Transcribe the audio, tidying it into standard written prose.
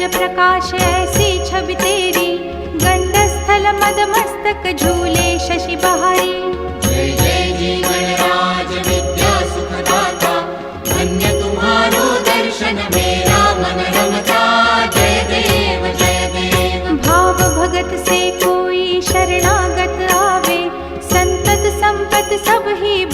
प्रकाश ऐसी छवि तेरी, गंड स्थल मद मस्तक झूले शशि बहारी। जय जय जी गणराज विद्या सुखदाता, धन्य तुम्हारो दर्शन मेरा मन रमता। जय देव जय देव। भाव भगत से कोई शरणागत आवे, संतत संपत सब ही